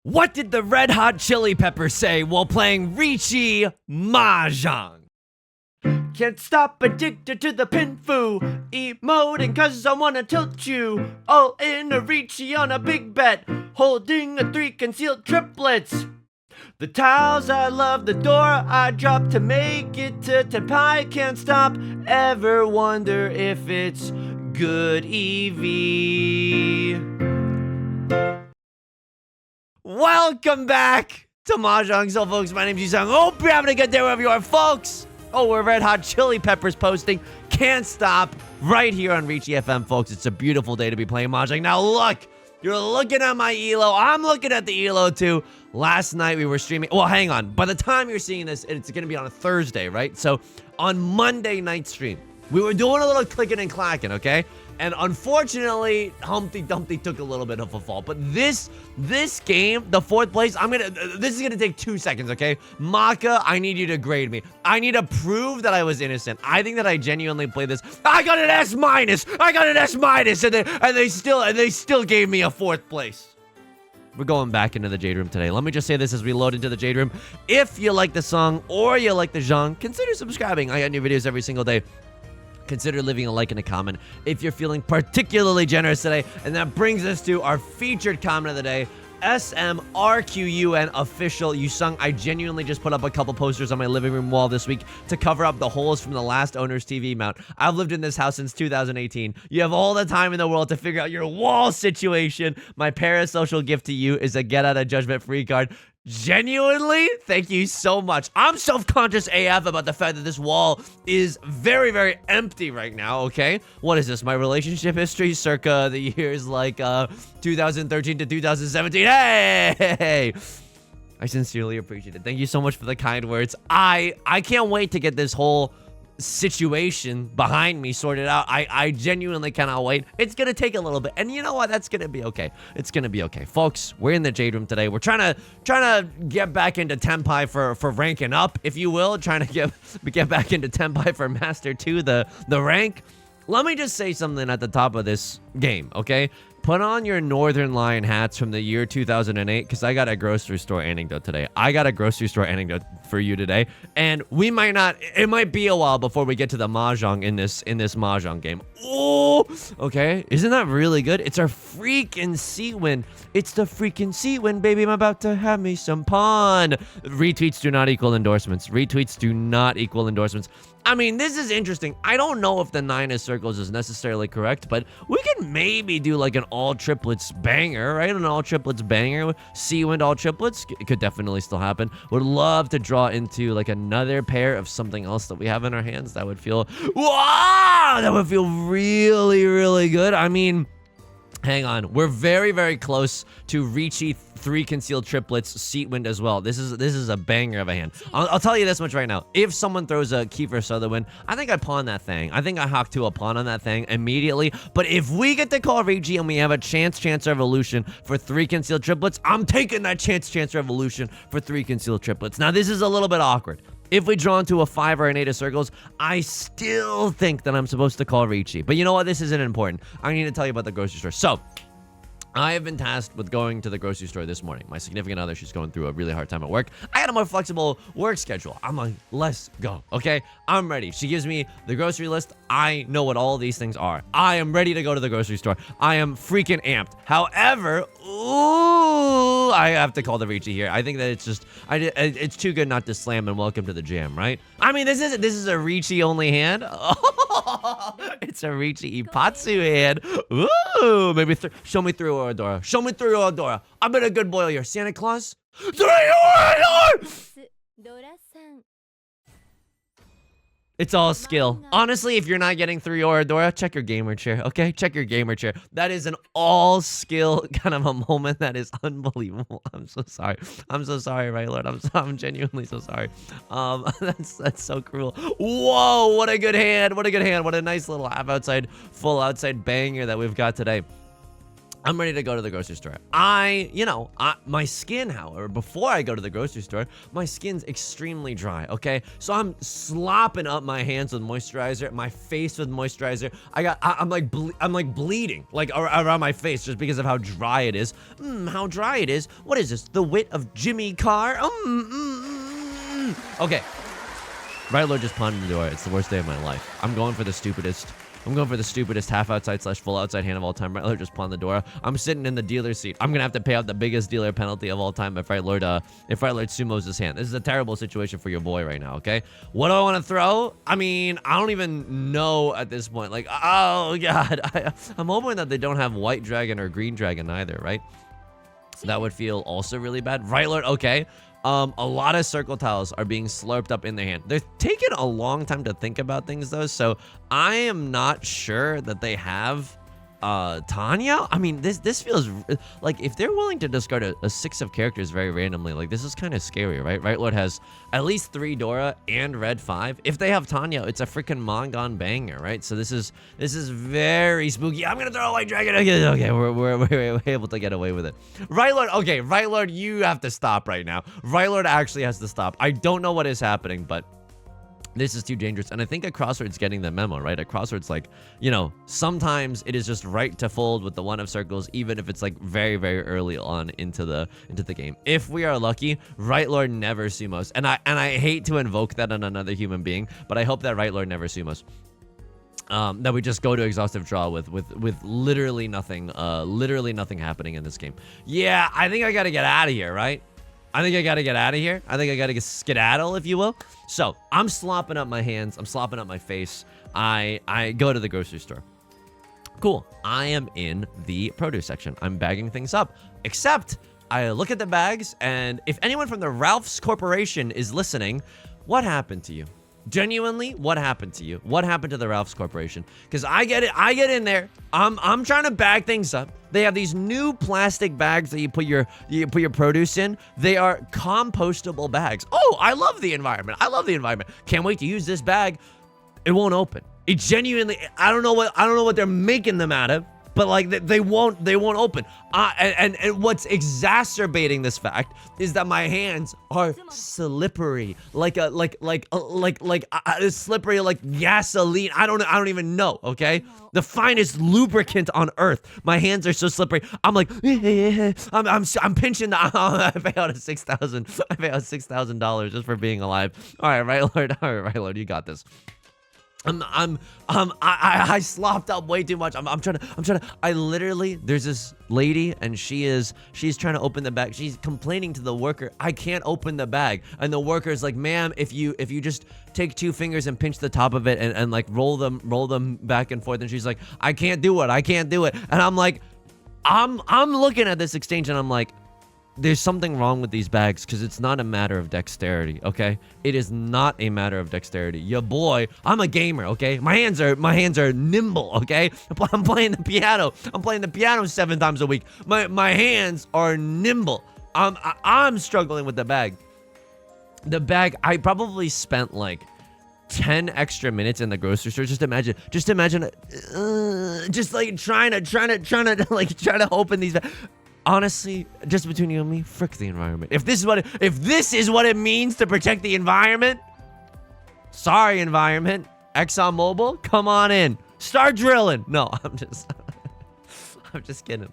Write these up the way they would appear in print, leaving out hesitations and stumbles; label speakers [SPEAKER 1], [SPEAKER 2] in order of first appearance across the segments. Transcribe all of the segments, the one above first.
[SPEAKER 1] What did the Red Hot Chili Peppers say while playing Riichi Mahjong? Can't stop, addicted to the pinfu, emoting cause I wanna tilt you. All in a Riichi on a big bet, holding a 3 concealed triplets. The tiles I love, the door I drop to make it to Tenpai. Can't stop, ever wonder if it's good EV. Welcome back to Mahjong Soul, folks. My name's Yusong. Hope you're having a good day wherever you are, folks. Oh, we're Red Hot Chili Peppers posting Can't Stop right here on Riichi FM, folks. It's a beautiful day to be playing Mahjong. Now, look, you're looking at my ELO. I'm looking at the ELO, too. Last night, we were streaming. Well, hang on. By the time you're seeing this, it's going to be on a Thursday, right? So, on Monday night stream, we were doing a little clicking and clacking, okay? And unfortunately, Humpty Dumpty took a little bit of a fall. But this game, the 4th place, this is gonna take 2 seconds, okay? Maka, I need you to grade me. I need to prove that I was innocent. I think that I genuinely played this. I got an S-. I got an S-, and they still gave me a 4th place. We're going back into the Jade Room today. Let me just say this as we load into the Jade Room. If you like the song or you like the genre, consider subscribing. I got new videos every single day. Consider leaving a like and a comment if you're feeling particularly generous today. And that brings us to our featured comment of the day. SMRQUN official Yusong. I genuinely just put up a couple posters on my living room wall this week to cover up the holes from the last owner's TV mount. I've lived in this house since 2018. You have all the time in the world to figure out your wall situation. My parasocial gift to you is a get out of judgment free card. Genuinely, thank you so much. I'm self-conscious AF about the fact that this wall is very, very empty right now, okay? What is this, my relationship history circa the years like 2013 to 2017? Hey! I sincerely appreciate it. Thank you so much for the kind words. I can't wait to get this whole situation behind me sorted out. I genuinely cannot wait. It's gonna take a little bit, and you know what? That's gonna be okay. It's gonna be okay, folks. We're in the Jade Room today. We're trying to get back into Tenpai for ranking up, if you will. Trying to get back into Tenpai for Master 2, the rank. Let me just say something at the top of this game, okay? Put on your Northern Lion hats from the year 2008, because I got a grocery store anecdote today. I got a grocery store anecdote for you today, and we might not, it might be a while before we get to the Mahjong in this Mahjong game. Oh, okay, isn't that really good? It's our freaking sea wind. It's the freaking sea wind, baby. I'm about to have me some pun. Retweets do not equal endorsements. Retweets do not equal endorsements. I mean, this is interesting. I don't know if the 9 of circles is necessarily correct, but we can maybe do like an all triplets banger, right? An all triplets banger. Sea wind all triplets. It could definitely still happen. Would love to draw into like another pair of something else that we have in our hands. That would feel, wow, that would feel really, really good. I mean, hang on. We're very, very close to Riichi 3 concealed triplets seat wind as well. This is a banger of a hand. I'll tell you this much right now. If someone throws a Kiefer Sutherland, I think I pawn that thing. I think I hawk to a pawn on that thing immediately. But if we get to call Riichi and we have a chance revolution for 3 concealed triplets, I'm taking that chance revolution for 3 concealed triplets. Now, this is a little bit awkward. If we draw into a 5 or an 8 of circles, I still think that I'm supposed to call Riichi. But you know what? This isn't important. I need to tell you about the grocery store. So, I have been tasked with going to the grocery store this morning. My significant other, she's going through a really hard time at work. I had a more flexible work schedule. I'm like, let's go, okay? I'm ready. She gives me the grocery list. I know what all these things are. I am ready to go to the grocery store. I am freaking amped. However, ooh, I have to call the Riichi here. I think that it's just, it's too good not to slam and welcome to the jam, right? I mean, this is a Riichi only hand. Oh, it's a Riichi Ipatsu hand. Ooh, maybe show me through Oradora. Show me through Oradora. I've been a good boy here. Santa Claus? Through Oradora! It's all skill. Honestly, if you're not getting through Oradora, check your gamer chair, okay? Check your gamer chair. That is an all skill kind of a moment that is unbelievable. I'm so sorry. I'm so sorry, right, Lord? I'm genuinely so sorry. That's so cruel. Whoa, what a good hand. What a good hand. What a nice little half outside, full outside banger that we've got today. I'm ready to go to the grocery store. My skin, however, before I go to the grocery store, my skin's extremely dry, okay? So I'm slopping up my hands with moisturizer, my face with moisturizer. I'm like bleeding, like around my face just because of how dry it is. How dry it is. What is this? The wit of Jimmy Carr? Okay. Right Lord just pawned the door. It's the worst day of my life. I'm going for the stupidest half outside / full outside hand of all time. Right Lord just pawned the door. I'm sitting in the dealer's seat. I'm gonna have to pay out the biggest dealer penalty of all time if Right Lord sumos his hand. This is a terrible situation for your boy right now, okay? What do I want to throw? I mean, I don't even know at this point. Like, oh god. I'm hoping that they don't have white dragon or green dragon either, right? That would feel also really bad. Right Lord, okay. A lot of circle tiles are being slurped up in their hand. They're taking a long time to think about things though, so I am not sure that they have Tanya. I mean, this feels like if they're willing to discard a 6 of characters very randomly, like this is kind of scary, right? Right Lord has at least 3 Dora and red 5. If they have Tanya, it's a freaking Mongon banger, right? So this is very spooky. I'm gonna throw a white dragon. Okay, we're able to get away with it. Right Lord, okay, Right Lord, you have to stop right now. Right Lord actually has to stop. I don't know what is happening, but this is too dangerous. And I think a Crossroads getting the memo, right? A Crossroads, like, sometimes it is just right to fold with the 1 of circles, even if it's like very, very early on into the game. If we are lucky, Right Lord never sumos. And I hate to invoke that on another human being, but I hope that Right Lord never sumos. That we just go to exhaustive draw with literally nothing happening in this game. Yeah, I think I gotta get out of here, right? I think I gotta get out of here. I think I gotta get skedaddle, if you will. So I'm slopping up my hands. I'm slopping up my face. I go to the grocery store. Cool. I am in the produce section. I'm bagging things up. Except I look at the bags, and if anyone from the Ralph's Corporation is listening, what happened to you? Genuinely, what happened to you? What happened to the Ralph's Corporation? Because I get in there. I'm trying to bag things up. They have these new plastic bags that you put your produce in. They are compostable bags. Oh, I love the environment. Can't wait to use this bag. It won't open. It genuinely, I don't know what they're making them out of, but like they won't open. And what's exacerbating this fact is that my hands are slippery, like slippery like gasoline. I don't even know. Okay, the finest lubricant on earth. My hands are so slippery. I'm like, I'm pinching. I pay out $6,000. I pay out $6,000 just for being alive. All right, Right Lord, you got this. I slopped up way too much. I'm trying to, I literally, there's this lady and she's trying to open the bag. She's complaining to the worker, I can't open the bag. And the worker's like, ma'am, if you just take 2 fingers and pinch the top of it and like roll them back and forth. And she's like, I can't do it. And I'm like, I'm looking at this exchange and I'm like, there's something wrong with these bags because it's not a matter of dexterity, okay? It is not a matter of dexterity. Your boy, I'm a gamer, okay? My hands are nimble, okay? I'm playing the piano. 7 times a week. My hands are nimble. I'm struggling with the bag. The bag, I probably spent like 10 extra minutes in the grocery store. Just imagine, just like trying to open these bags. Honestly, just between you and me, frick the environment. If this is what it means to protect the environment, sorry environment, ExxonMobil, come on in, start drilling. No, I'm just kidding.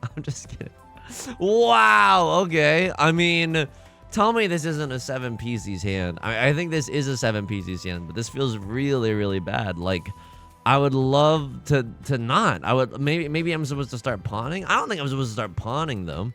[SPEAKER 1] Wow. Okay. I mean, tell me this isn't a 7 PC's hand. I think this is a 7 PC's hand, but this feels really, really bad. Like, I would love to not. Maybe I'm supposed to start pawning. I don't think I'm supposed to start pawning though.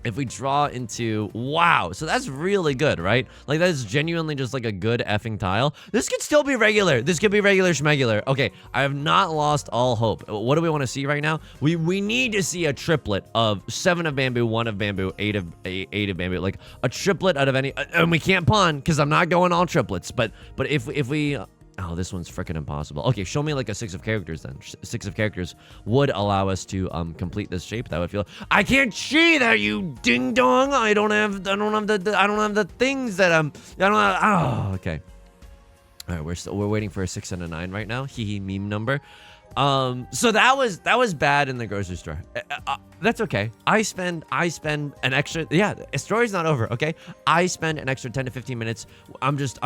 [SPEAKER 1] If we draw into, wow, so that's really good, right? Like that's genuinely just like a good effing tile. This could still be regular. This could be regular schmegular. Okay, I have not lost all hope. What do we want to see right now? We need to see a triplet of 7 of bamboo, 1 of bamboo, 8 of bamboo, like a triplet out of any. And we can't pawn because I'm not going all triplets. But if we. Oh, this one's freaking impossible. Okay, show me like a 6 of characters then. 6 of characters would allow us to complete this shape. That would feel. I can't see that, you ding dong. I don't have the things that Oh, okay. All right, we're waiting for a 6 and a 9 right now. Hee hee meme number. So that was bad in the grocery store. That's okay. I spend an extra. Yeah, the story's not over. Okay, I spend an extra 10 to 15 minutes. I'm just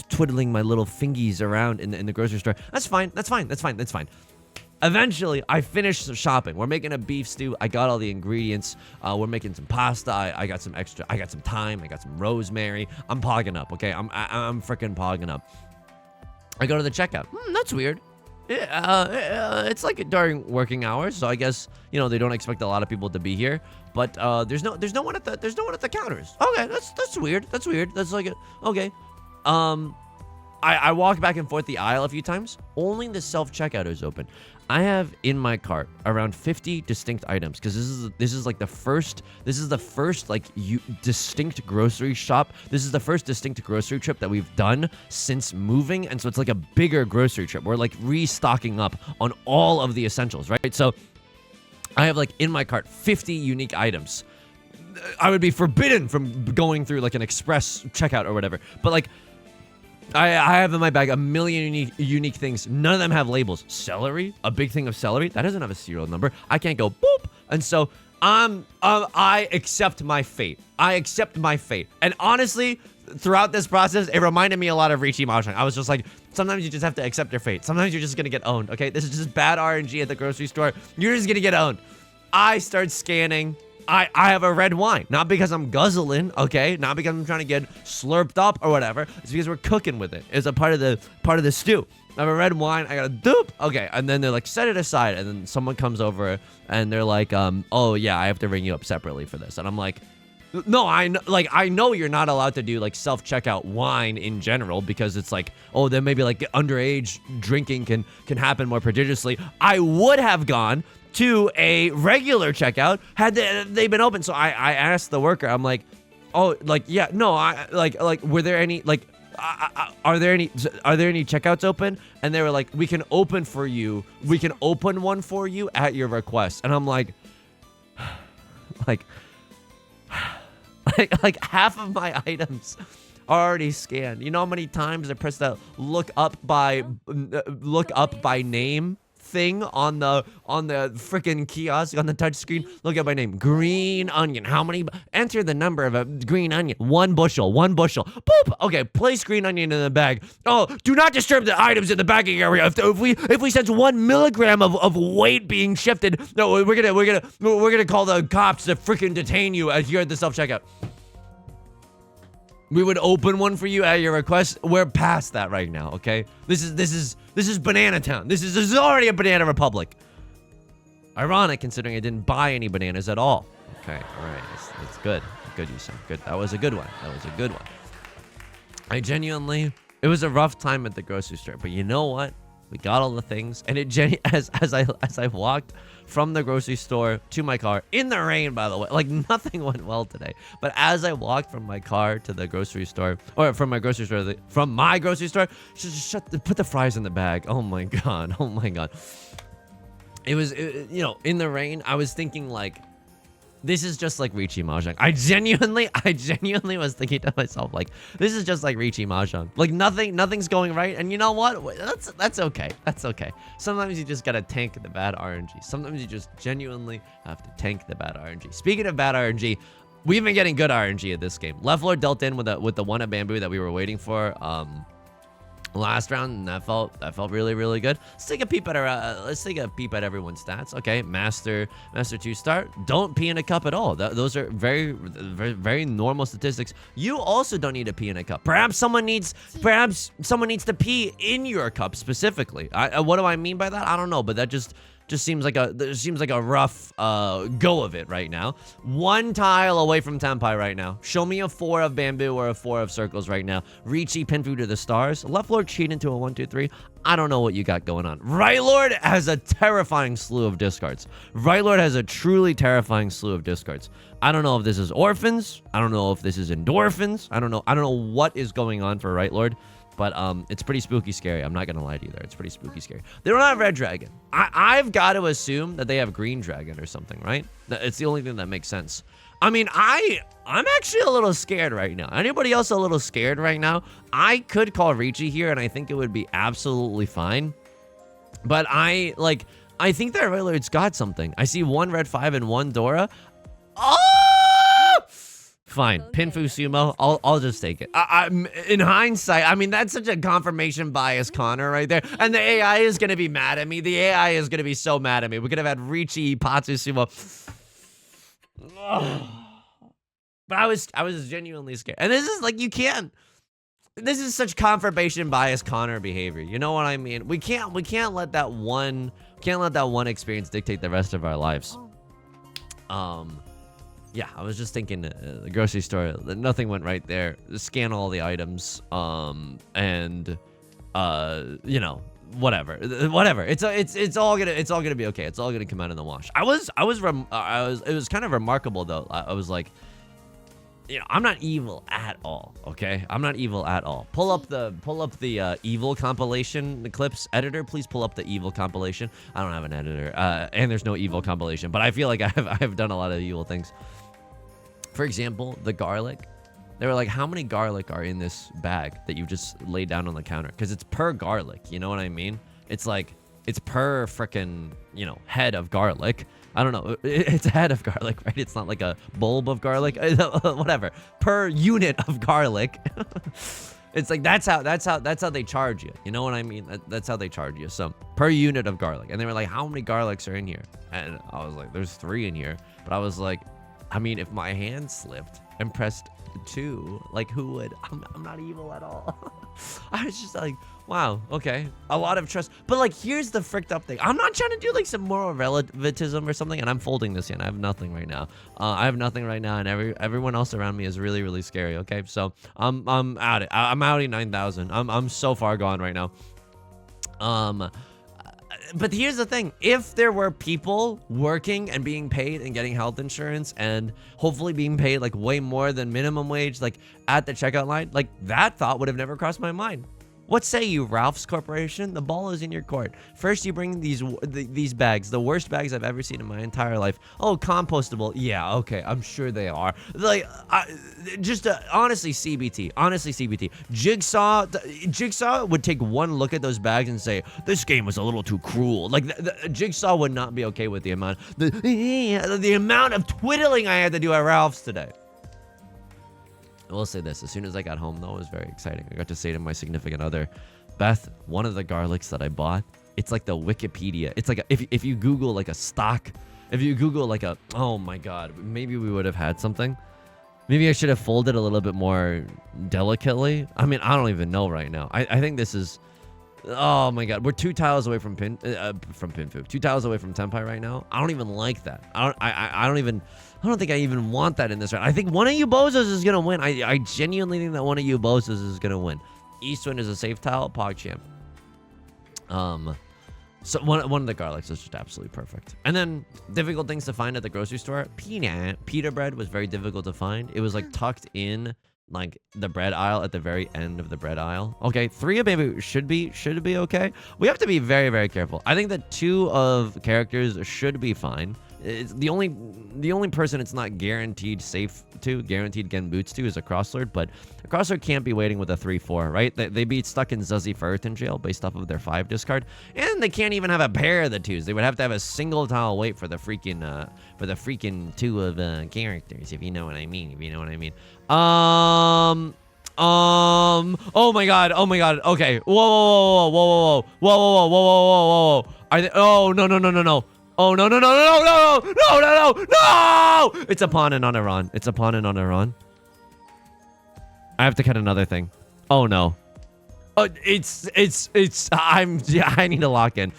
[SPEAKER 1] twiddling my little fingies around in the grocery store. That's fine. Eventually, I finished some shopping. We're making a beef stew. I got all the ingredients. We're making some pasta. I got some extra. I got some thyme. I got some rosemary. I'm pogging up. Okay, I'm freaking pogging up. I go to the checkout. That's weird. It's like during working hours, so I guess they don't expect a lot of people to be here. But there's no one at the counters. Okay, that's weird. That's like okay. I walked back and forth the aisle a few times. Only the self-checkout is open. I have in my cart around 50 distinct items because this is the first like distinct grocery shop. This is the first distinct grocery trip that we've done since moving, and so it's like a bigger grocery trip. We're like restocking up on all of the essentials, right? So I have like in my cart 50 unique items. I would be forbidden from going through like an express checkout or whatever, but like I have in my bag a million unique things. None of them have labels. Celery, a big thing of celery, that doesn't have a serial number. I can't go boop. And so I accept my fate. And honestly, throughout this process, it reminded me a lot of Riichi Mahjong. I was just like, sometimes you just have to accept your fate. Sometimes you're just gonna get owned. Okay, this is just bad RNG at the grocery store. You're just gonna get owned. I start scanning. I have a red wine, not because I'm guzzling, okay? Not because I'm trying to get slurped up or whatever. It's because we're cooking with it. It's a part of the stew. I have a red wine. I got a doop. Okay, and then they're like, set it aside. And then someone comes over and they're like, oh yeah, I have to ring you up separately for this. And I'm like, no, I know you're not allowed to do like self-checkout wine in general because it's like, oh, then maybe like underage drinking can happen more prodigiously. I would have gone to a regular checkout had they been open. So I asked the worker, I'm like, oh, like, yeah, no, I like were there any like are there any checkouts open? And they were like, we can open one for you at your request. And I'm like like half of my items are already scanned. You know how many times I pressed that look up by name thing on the freaking kiosk on the touch screen? Look at my name, green onion. How many? Enter the number of a green onion. One bushel. Boop. Okay, place green onion in the bag. Oh, do not disturb the items in the bagging area. If we sense 1 milligram of weight being shifted, no, we're gonna call the cops to freaking detain you here at the self checkout. We would open one for you at your request. We're past that right now, okay? This is Banana Town. This is already a banana republic. Ironic, considering I didn't buy any bananas at all. Okay, all right, that's good. Good, Yusong. Good. That was a good one. It was a rough time at the grocery store, but you know what? We got all the things, and as I walked from the grocery store to my car in the rain, by the way, like nothing went well today. But as I walked from my car to the grocery store, or from my grocery store, put the fries in the bag. Oh my god. It was in the rain. I was thinking like, this is just like Riichi Mahjong. I genuinely was thinking to myself, like, this is just like Riichi Mahjong. Like nothing's going right, and you know what? That's okay. Sometimes you just gotta tank the bad RNG. Sometimes you just genuinely have to tank the bad RNG. Speaking of bad RNG, we've been getting good RNG at this game. Left Lord dealt in with the one at bamboo that we were waiting for. Last round, and that felt really good. Let's take a peep at everyone's stats. Okay, Master 2 start. Don't pee in a cup at all. Those are very normal statistics. You also don't need to pee in a cup. Perhaps someone needs to pee in your cup specifically. What do I mean by that? I don't know, but that just seems like a rough go of it right now. One tile away from Tenpai right now. Show me a 4 of bamboo or a 4 of circles right now. Riichi Pinfu to the stars. Left Lord cheat into a 1, 2, 3. I don't know what you got going on. Right Lord has a terrifying slew of discards. Right Lord has a truly terrifying slew of discards. I don't know if this is orphans. I don't know if this is endorphins. I don't know what is going on for Right Lord. But it's pretty spooky scary. I'm not gonna lie to you there. It's pretty spooky scary. They don't have red dragon. I've got to assume that they have green dragon or something, right? It's the only thing that makes sense. I mean, I'm actually a little scared right now. Anybody else a little scared right now? I could call Riichi here, and I think it would be absolutely fine. But I think that Right Lord's got something. I see one red 5 and one Dora. Oh! Fine. Pinfu Sumo. I'll just take it. In hindsight, I mean, that's such a confirmation bias Connor right there. And the AI is going to be mad at me. The AI is going to be so mad at me. We could have had Riichi Patsu Sumo. But I was genuinely scared. And this is like, you can't. This is such confirmation bias Connor behavior. You know what I mean? We can't let that one experience dictate the rest of our lives. Yeah, I was just thinking the grocery store, nothing went right there. Scan all the items, and you know, whatever. It's all gonna be okay. It's all gonna come out in the wash. It was kind of remarkable though. I was like, you know, I'm not evil at all, okay? I'm not evil at all. Pull up the evil compilation, the clips editor. Please pull up the evil compilation. I don't have an editor, and there's no evil compilation, but I feel like I've done a lot of evil things. For example, the garlic. They were like, how many garlic are in this bag that you just laid down on the counter? Because it's per garlic, you know what I mean? It's like, it's per frickin', you know, head of garlic. I don't know. It's a head of garlic, right? It's not like a bulb of garlic. Whatever. Per unit of garlic. It's like that's how they charge you. You know what I mean? That's how they charge you. So per unit of garlic. And they were like, how many garlics are in here? And I was like, there's 3 in here. But I was like, I mean, if my hand slipped and pressed 2, like who would? I'm not evil at all. I was just like, wow, okay, a lot of trust. But like, here's the fricked up thing. I'm not trying to do like some moral relativism or something. And I'm folding this in. I have nothing right now. And everyone else around me is really, really scary. Okay, so I'm out. I'm outie 9,000. I'm so far gone right now. But here's the thing. If there were people working and being paid and getting health insurance and hopefully being paid like way more than minimum wage, like at the checkout line, like that thought would have never crossed my mind. What say you, Ralph's Corporation? The ball is in your court. First, you bring these bags, the worst bags I've ever seen in my entire life. Oh, compostable. Yeah, okay, I'm sure they are. Like, honestly, CBT. Honestly, CBT. Jigsaw would take one look at those bags and say, this game was a little too cruel. Like, Jigsaw would not be okay with the amount of twiddling I had to do at Ralph's today. I will say this, as soon as I got home, though, it was very exciting. I got to say to my significant other, Beth, one of the garlics that I bought, it's like the Wikipedia. It's like, if you Google like a stock, if you Google like a, oh my God, maybe we would have had something. Maybe I should have folded a little bit more delicately. I mean, I don't even know right now. I think this is, oh my God, we're 2 tiles away from Pinfu, 2 tiles away from Tenpai right now. I don't even like that. I don't think I even want that in this round. I think one of you bozos is gonna win. I genuinely think that one of you bozos is gonna win. Eastwind is a safe tile, PogChamp. So one of the garlics is just absolutely perfect. And then difficult things to find at the grocery store. Pita bread was very difficult to find. It was like tucked in like the bread aisle at the very end of the bread aisle. Okay, 3 of maybe should be okay. We have to be very, very careful. I think that 2 of characters should be fine. It's the only person it's not guaranteed guaranteed Genboots to is a Crosslord, but a Crosslord can't be waiting with a 3-4, right? They be stuck in Zuzzy Ferritin jail based off of their 5 discard, and they can't even have a pair of the 2s. They would have to have a single tile wait for the freaking 2 of characters, if you know what I mean. Oh my god. Okay. Whoa. Are they? Oh no. Oh, no! It's a pawn and on Iran. I have to cut another thing. Oh, no. Oh, I need to lock in.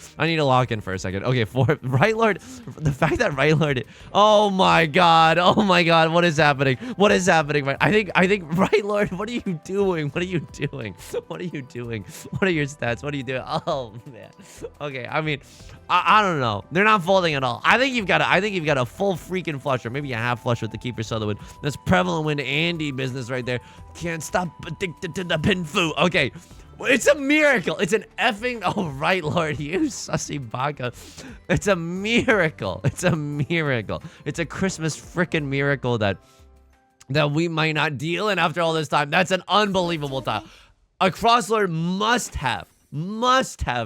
[SPEAKER 1] For a second. Okay, for Right Lord, the fact that Right Lord, oh my god, what is happening? I think Right Lord, what are you doing? What are your stats? What are you doing? Oh man. Okay, I mean, I don't know. They're not folding at all. I think you've got a full freaking flush, or maybe a half flush with the Keeper Sutherland. That's prevalent win Andy business right there. Can't stop addicted to the Pinfu. Okay. It's a miracle. It's an effing, oh, Right Lord, you sussy baka. It's a miracle. It's a Christmas frickin' miracle that we might not deal in after all this time. That's an unbelievable tile. A Crosslord must have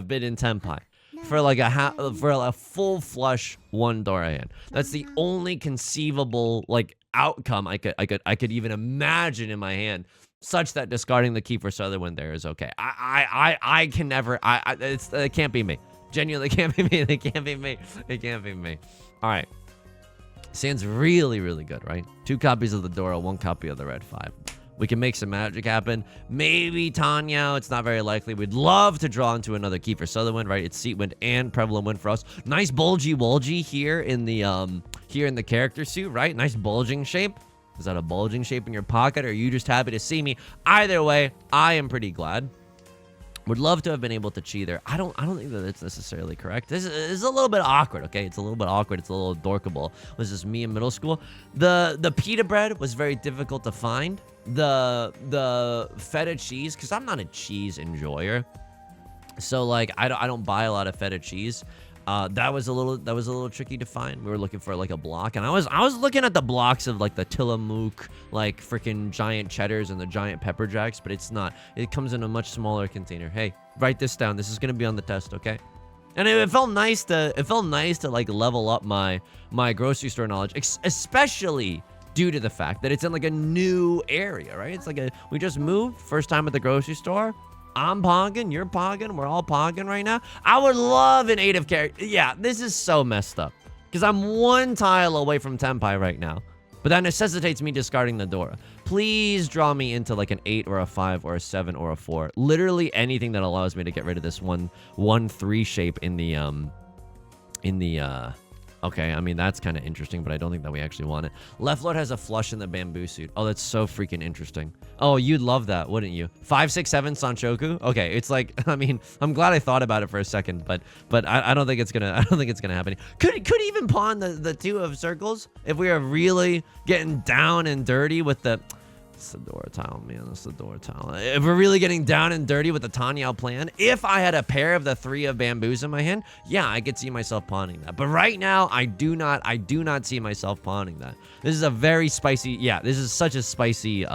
[SPEAKER 1] been in Tenpai. for like a full flush one Dora hand. That's the only conceivable like outcome I could even imagine in my hand, such that discarding the key for Sutherland there is okay. I can never. It can't be me. Genuinely, it can't be me. It can't be me. It can't be me. All right. Sounds really, really good, right? 2 copies of the Dora, 1 copy of the red 5. We can make some magic happen. Maybe Tanya. It's not very likely. We'd love to draw into another key for Sutherland, right? It's Seat Wind and Prevalent Wind for us. Nice bulgy here in the character suit, right? Nice bulging shape. Is that a bulging shape in your pocket, or are you just happy to see me? Either way, I am pretty glad. Would love to have been able to cheat there. I don't think that it's necessarily correct. This is a little bit awkward, okay? It's a little bit awkward. It's a little dorkable. Was this me in middle school? The pita bread was very difficult to find. The feta cheese, because I'm not a cheese enjoyer. So like I don't buy a lot of feta cheese. That was a little tricky to find. We were looking for like a block, and I was looking at the blocks of like the Tillamook, like freaking giant cheddars and the giant pepper jacks, but it's not. It comes in a much smaller container. Hey, write this down. This is gonna be on the test, okay? And it felt nice to like level up my grocery store knowledge, especially due to the fact that it's in like a new area, right? It's like we just moved, first time at the grocery store. I'm pogging, you're pogging, we're all pogging right now. I would love an 8 of character. Yeah, this is so messed up. Because I'm 1 tile away from Tenpai right now. But that necessitates me discarding the Dora. Please draw me into like an 8 or a 5 or a 7 or a 4. Literally anything that allows me to get rid of this 1-3 shape in the okay, I mean, that's kind of interesting, but I don't think that we actually want it. Left Lord has a flush in the bamboo suit. Oh, that's so freaking interesting. Oh, you'd love that, wouldn't you? 5, 6, 7 Sanchoku? Okay, it's like, I mean, I'm glad I thought about it for a second, but I don't think it's gonna happen. Could even pawn the 2 of circles if we are really getting down and dirty with the... It's the Dora tile, man. That's the Dora tile. If we're really getting down and dirty with the Tanya plan, if I had a pair of the 3 of bamboos in my hand, yeah, I could see myself pawning that. But right now, I do not see myself pawning that. This is a very spicy, yeah, this is such a spicy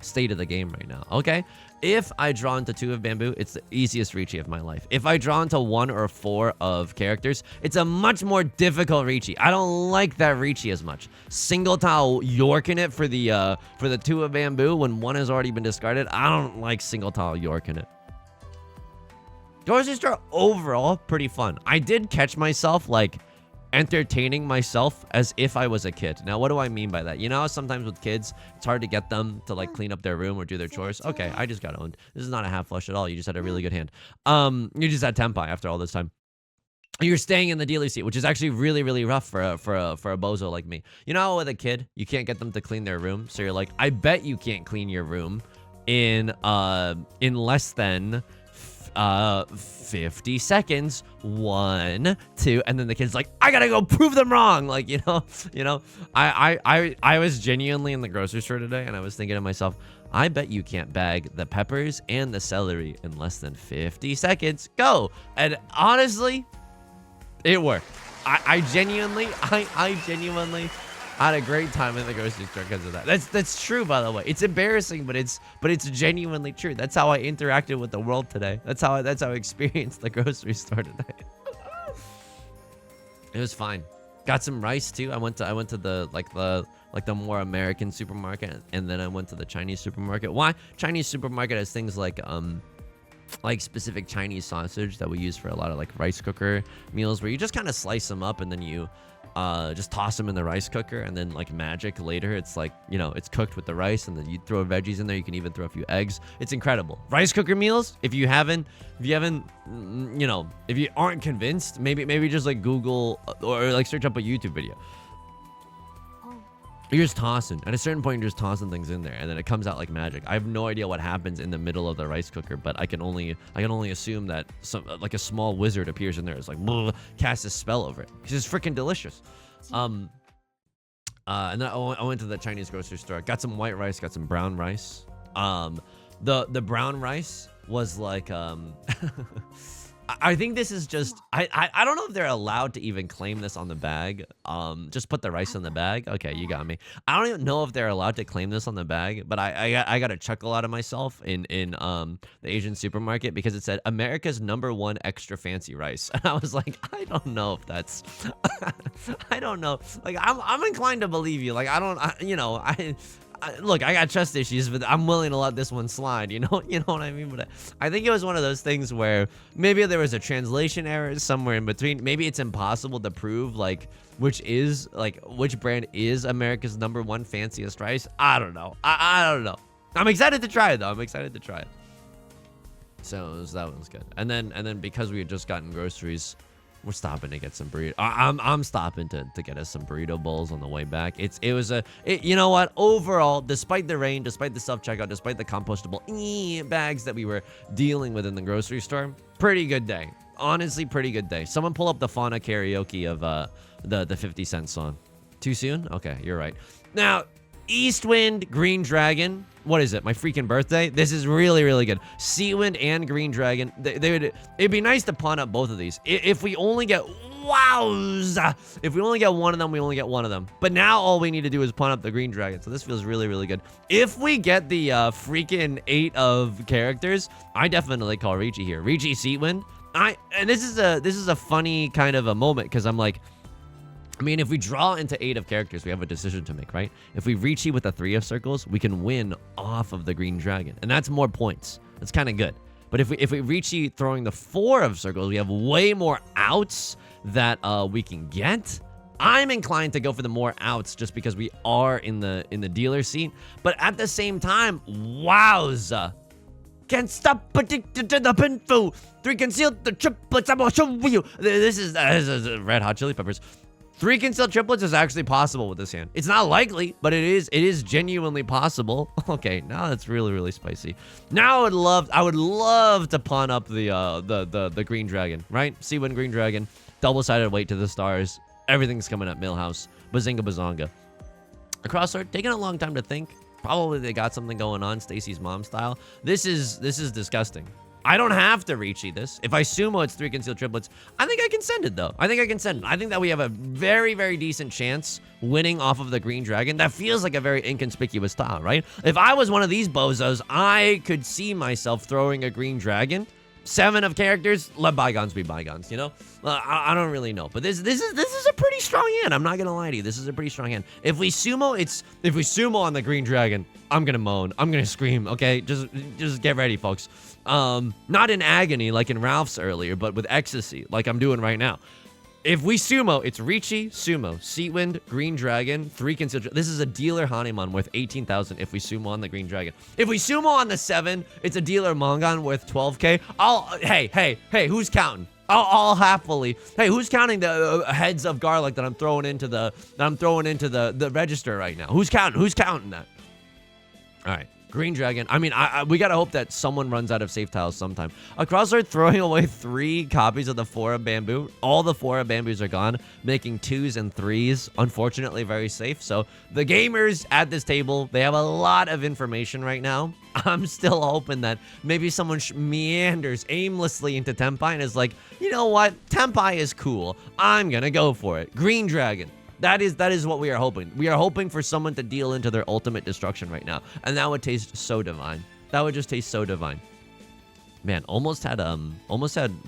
[SPEAKER 1] state of the game right now. Okay, if I draw into 2 of bamboo, it's the easiest Riichi of my life. If I draw into 1 or 4 of characters, it's a much more difficult Riichi. I don't like that Riichi as much. Single tile Yorking it for the 2 of bamboo when 1 has already been discarded. I don't like single tile Yorking it. Grocery store overall pretty fun. I did catch myself like entertaining myself as if I was a kid. Now, what do I mean by that? You know, sometimes with kids, it's hard to get them to like clean up their room or do their chores. Okay, I just got owned. This is not a half flush at all. You just had a really good hand. You just had Tenpai after all this time. You're staying in the dealer seat, which is actually really, really rough for a bozo like me. You know, with a kid, you can't get them to clean their room, so you're like, I bet you can't clean your room in less than 50 seconds. 1, 2, and then the kid's like, I gotta go prove them wrong. Like, you know, I was genuinely in the grocery store today, and I was thinking to myself, I bet you can't bag the peppers and the celery in less than 50 seconds. Go. And honestly, it worked. I genuinely had a great time in the grocery store because of that. That's true, by the way. It's embarrassing, but it's genuinely true. That's how I interacted with the world today. That's how I experienced the grocery store today. It was fine. Got some rice too. I went to the more American supermarket, and then I went to the Chinese supermarket. Why? Chinese supermarket has things like specific Chinese sausage that we use for a lot of like rice cooker meals, where you just kind of slice them up and then you just toss them in the rice cooker, and then like magic later it's like, you know, it's cooked with the rice, and then you throw veggies in there. You can even throw a few eggs. It's incredible. Rice cooker meals, if you haven't, you know, if you aren't convinced, maybe just like Google or like search up a YouTube video. You're just tossing. At a certain point, you're just tossing things in there, and then it comes out like magic. I have no idea what happens in the middle of the rice cooker, but I can only assume that like a small wizard appears in there. It's like casts a spell over it, because it's freaking delicious. And then I went to the Chinese grocery store. Got some white rice. Got some brown rice. The brown rice was like I think this is just I don't know if they're allowed to even claim this on the bag. Just put the rice in the bag. Okay, you got me. I don't even know if they're allowed to claim this on the bag, but I got a chuckle out of myself in the Asian supermarket because it said America's #1 extra fancy rice, and I was like, I don't know if that's I don't know. Like I'm inclined to believe you. Like look, I got trust issues, but I'm willing to let this one slide. You know what I mean. But I think it was one of those things where maybe there was a translation error somewhere in between. Maybe it's impossible to prove like which brand is America's #1 fanciest rice. I don't know. I don't know. I'm excited to try it though. I'm excited to try it. So that one's good. And then because we had just gotten groceries, we're stopping to get some burrito. I'm stopping to get us some burrito bowls on the way back. You know what? Overall, despite the rain, despite the self-checkout, despite the compostable bags that we were dealing with in the grocery store, pretty good day. Honestly, pretty good day. Someone pull up the Fauna karaoke of the 50 Cent song. Too soon? Okay, you're right. Now, Eastwind, Green Dragon. What is it? My freaking birthday? This is really, really good. Seawind and Green Dragon. It'd be nice to pawn up both of these. If we only get... Wowza! If we only get one of them, we only get one of them. But now all we need to do is pawn up the Green Dragon. So this feels really, really good. If we get the freaking 8 of characters, I definitely call Riichi here. Riichi Seawind. And this is a funny kind of a moment because I'm like... I mean, if we draw into 8 of characters, we have a decision to make, right? If we Riichi with the 3 of circles, we can win off of the Green Dragon. And that's more points. That's kind of good. But if we Riichi throwing the 4 of circles, we have way more outs that we can get. I'm inclined to go for the more outs just because we are in the dealer seat. But at the same time, wowza. Can't stop addicted to the pinfoo. 3 concealed the triplets. I'm gonna show you. This is Red Hot Chili Peppers. 3 concealed triplets is actually possible with this hand. It's not likely, but it is genuinely possible. Okay, now that's really, really spicy. Now I would love to pawn up the Green Dragon, right? Seawind Green Dragon, double-sided weight to the stars. Everything's coming up Millhouse. Bazinga Bazonga. A crossword, taking a long time to think. Probably they got something going on, Stacy's mom style. This is disgusting. I don't have to Riichi this. If I sumo it's 3 concealed triplets, I think I can send it though. I think that we have a very, very decent chance winning off of the Green Dragon. That feels like a very inconspicuous style, right? If I was one of these bozos, I could see myself throwing a Green Dragon. 7 of characters, let bygones be bygones, you know? I don't really know. But this is a pretty strong hand. I'm not gonna lie to you. This is a pretty strong hand. If we sumo on the Green Dragon, I'm gonna moan. I'm gonna scream, okay? Just get ready, folks. Not in agony like in Ralph's earlier, but with ecstasy, like I'm doing right now. If we sumo, it's Riichi, sumo, Seawind, Green Dragon, 3 concealed. This is a dealer Hanuman worth 18,000 if we sumo on the Green Dragon. If we sumo on the 7, it's a dealer Mongon worth 12K. Hey, who's counting? I'll happily. Hey, who's counting the heads of garlic that I'm throwing into the register right now? Who's counting? Who's counting that? All right. Green Dragon. I mean, we gotta hope that someone runs out of safe tiles sometime. Across are throwing away 3 copies of the 4 of bamboo. All the 4 of bamboos are gone, making 2s and 3s. Unfortunately, very safe. So the gamers at this table, they have a lot of information right now. I'm still hoping that maybe someone meanders aimlessly into Tenpai and is like, you know what? Tenpai is cool. I'm gonna go for it. Green Dragon. That is what we are hoping. We are hoping for someone to deal into their ultimate destruction right now. And that would taste so divine. That would just taste so divine. Man, almost had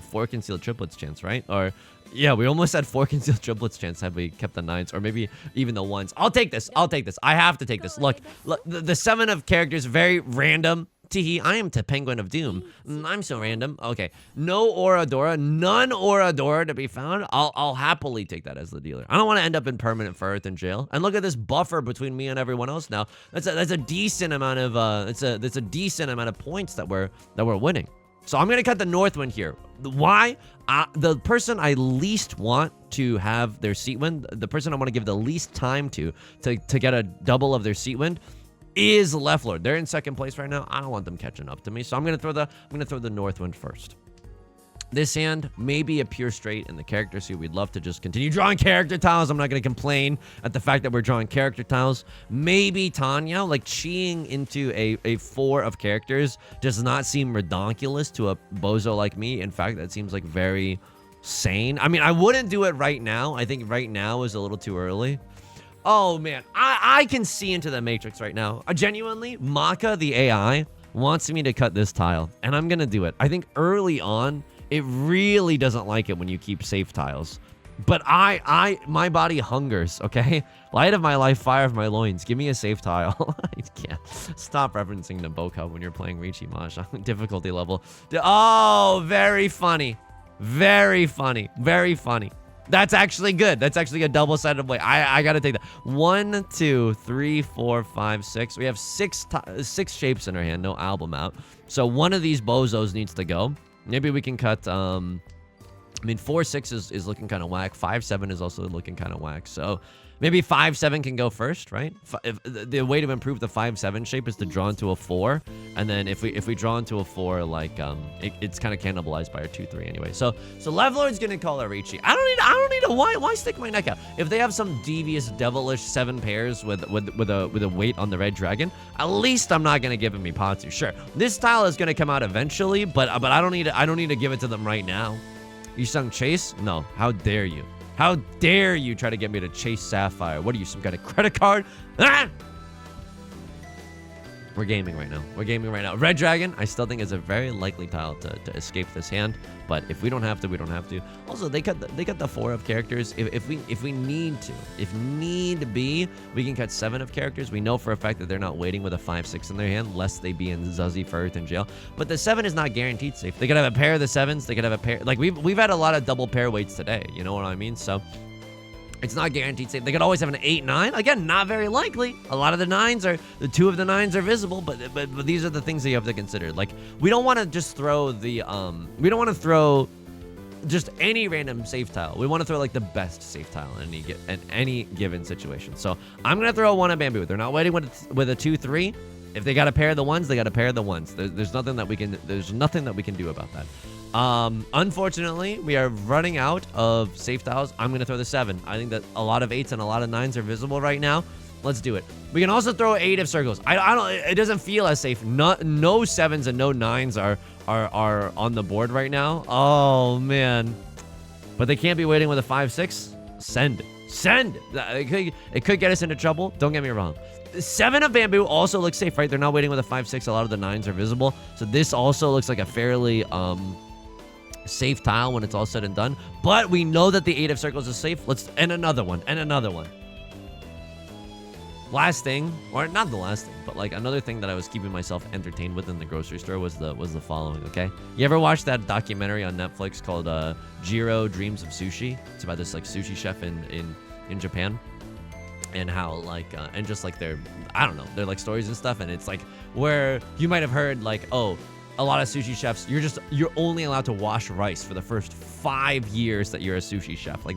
[SPEAKER 1] 4 concealed triplets chance, right? Or yeah, we almost had 4 concealed triplets chance had we kept the 9s or maybe even the 1s. I'll take this. I have to take this. Look, the 7 of characters, very random. Teehee, I am to Penguin of Doom. I'm so random. Okay, no Oradora, none Oradora to be found. I'll happily take that as the dealer. I don't want to end up in permanent Earth in jail. And look at this buffer between me and everyone else now. That's a decent amount of that's a decent amount of points that we're winning. So I'm gonna cut the Northwind here. Why? The person I least want to have their seat win, the person I want to give the least time to get a double of their seat win, is Left Lord. They're in second place right now. I don't want them catching up to me, so I'm gonna throw the Northwind first. This hand may be a pure straight in the character suite. We'd love to just continue drawing character tiles. I'm not going to complain at the fact that we're drawing character tiles. Maybe Tanya, like cheeing into a 4 of characters does not seem redonkulous to a bozo like me. In fact, that seems like very sane. I mean, I wouldn't do it right now. I think right now is a little too early. Oh, man. I can see into the matrix right now. Genuinely, Maka, the AI, wants me to cut this tile, and I'm going to do it. I think early on, it really doesn't like it when you keep safe tiles. But my body hungers, okay? Light of my life, fire of my loins. Give me a safe tile. I can't. Stop referencing Naboka when you're playing Riichi Mahjong. Difficulty level. Oh, very funny. Very funny. Very funny. That's actually good. That's actually a double-sided way. I gotta take that. 1, 2, 3, 4, 5, 6. We have six shapes in our hand. No album out. So one of these bozos needs to go. Maybe we can cut, I mean, 4, 6 is looking kind of whack. 5, 7 is also looking kind of whack. So maybe 5, 7 can go first, right? The way to improve the 5, 7 shape is to draw into a 4. And then if we draw into a 4, like, it's kind of cannibalized by our 2, 3 anyway. So Left Lord's going to call it Riichi. I don't need a, why stick my neck out? If they have some devious, devilish 7 pairs with a weight on the red dragon, at least I'm not going to give him Mipatsu. Sure, this style is going to come out eventually, but I don't need to give it to them right now. Yusong Chase? No, how dare you? How dare you try to get me to chase Sapphire? What are you, some kind of credit card? Ah! We're gaming right now. We're gaming right now. Red Dragon, I still think is a very likely tile to escape this hand. But if we don't have to, we don't have to. Also, they cut the 4 of characters. If we need to, if need be, we can cut 7 of characters. We know for a fact that they're not waiting with a 5, 6 in their hand, lest they be in Zuzzy Firth in jail. But the 7 is not guaranteed safe. They could have a pair of the 7s. They could have a pair. Like we've had a lot of double pair weights today. You know what I mean? So it's not guaranteed safe. They could always have an 8, 9. Again, not very likely. A lot of the 9s are, the 2 of the 9s are visible, but these are the things that you have to consider. Like, we don't want to just throw the, we don't want to throw just any random safe tile. We want to throw, like, the best safe tile in any given situation. So, I'm going to throw a 1 of bamboo. They're not waiting with a 2, 3. If they got a pair of the 1s, they got a pair of the 1s. There's nothing that we can do about that. Unfortunately, we are running out of safe tiles. I'm going to throw the 7. I think that a lot of 8s and a lot of 9s are visible right now. Let's do it. We can also throw 8 of circles. I don't, it doesn't feel as safe. No 7s and no 9s are on the board right now. Oh, man. But they can't be waiting with a 5, 6. Send it. Send it. It could get us into trouble. Don't get me wrong. 7 of bamboo also looks safe, right? They're not waiting with a 5, 6. A lot of the 9s are visible. So this also looks like a fairly, safe tile when it's all said and done, but we know that the 8 of circles is safe. And another one, and another one. Last thing, or not the last thing, but like another thing that I was keeping myself entertained with in the grocery store was the following. Okay, you ever watched that documentary on Netflix called Jiro Dreams of Sushi? It's about this like sushi chef in Japan, and how like and just like they're like stories and stuff, and it's like where you might have heard like, oh, a lot of sushi chefs, you're only allowed to wash rice for the first 5 years that you're a sushi chef. Like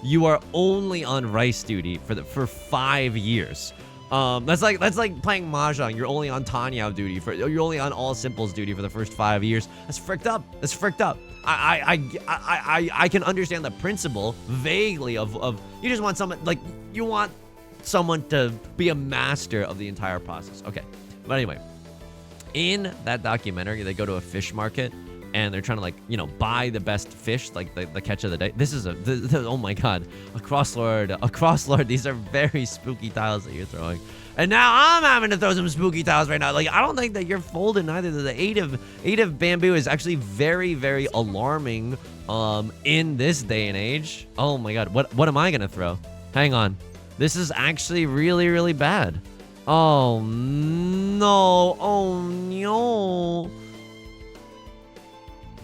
[SPEAKER 1] you are only on rice duty for 5 years. That's like playing Mahjong. You're only on Tanya duty you're only on all simples duty for the first 5 years. That's fricked up. That's fricked up. I can understand the principle vaguely of you just want someone, like, you want someone to be a master of the entire process. Okay, but anyway, in that documentary, they go to a fish market and they're trying to, like, you know, buy the best fish, like the catch of the day. This is oh my god, a crosslord. These are very spooky tiles that you're throwing. And now I'm having to throw some spooky tiles right now. Like, I don't think that you're folding either. The 8 of bamboo is actually very, very alarming in this day and age. Oh my god, what am I gonna throw? Hang on. This is actually really, really bad. Oh no. Oh no.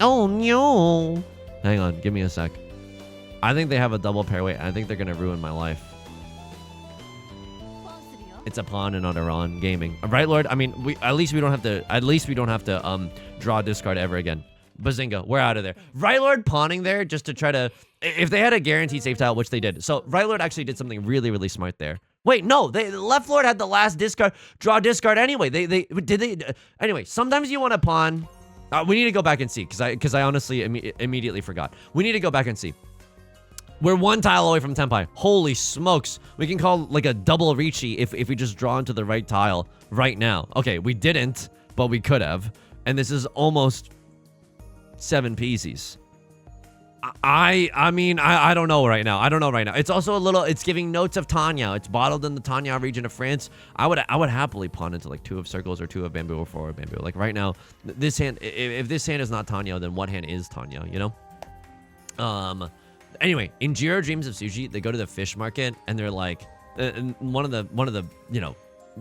[SPEAKER 1] Oh no. Hang on, give me a sec. I think they have a double pair weight. I think they're gonna ruin my life. It's a pawn and not a Ron gaming. Right, Lord? I mean, at least we don't have to draw discard ever again. Bazinga, we're out of there. Right Lord pawning there just to try to, if they had a guaranteed safe tile, which they did. So Right Lord actually did something really, really smart there. Wait, no, Left Lord had the last discard, draw discard anyway. Anyway, sometimes you want to pawn. We need to go back and see, because I honestly immediately forgot. We need to go back and see. We're one tile away from Tenpai. Holy smokes. We can call like a double Riichi if we just draw into the right tile right now. Okay, we didn't, but we could have. And this is almost 7 pieces. I mean, I don't know right now. I don't know right now. It's also a little, it's giving notes of Tanya. It's bottled in the Tanya region of France. I would happily pawn into like 2 of circles or 2 of bamboo or 4 of bamboo. Like right now, this hand, if this hand is not Tanya, then what hand is Tanya, you know? Anyway, in Jiro Dreams of SuJi, they go to the fish market and they're like, one of the, you know,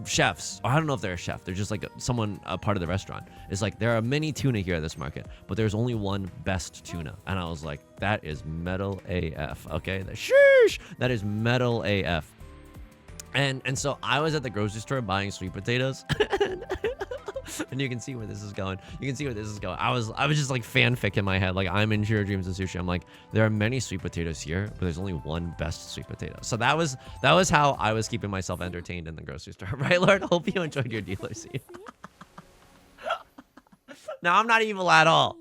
[SPEAKER 1] chefs, or I don't know if they're a chef, they're just like someone, a part of the restaurant, is like, there are many tuna here at this market, but there's only one best tuna. And I was like, that is metal AF, okay? Sheesh! That is metal AF. And so I was at the grocery store buying sweet potatoes. And you can see where this is going. You can see where this is going. I was just like fanfic in my head. Like, I'm in Jiro Dreams of Sushi. I'm like, there are many sweet potatoes here, but there's only one best sweet potato. So that was how I was keeping myself entertained in the grocery store. Right, Lord? Hope you enjoyed your dealer seat. No, I'm not evil at all.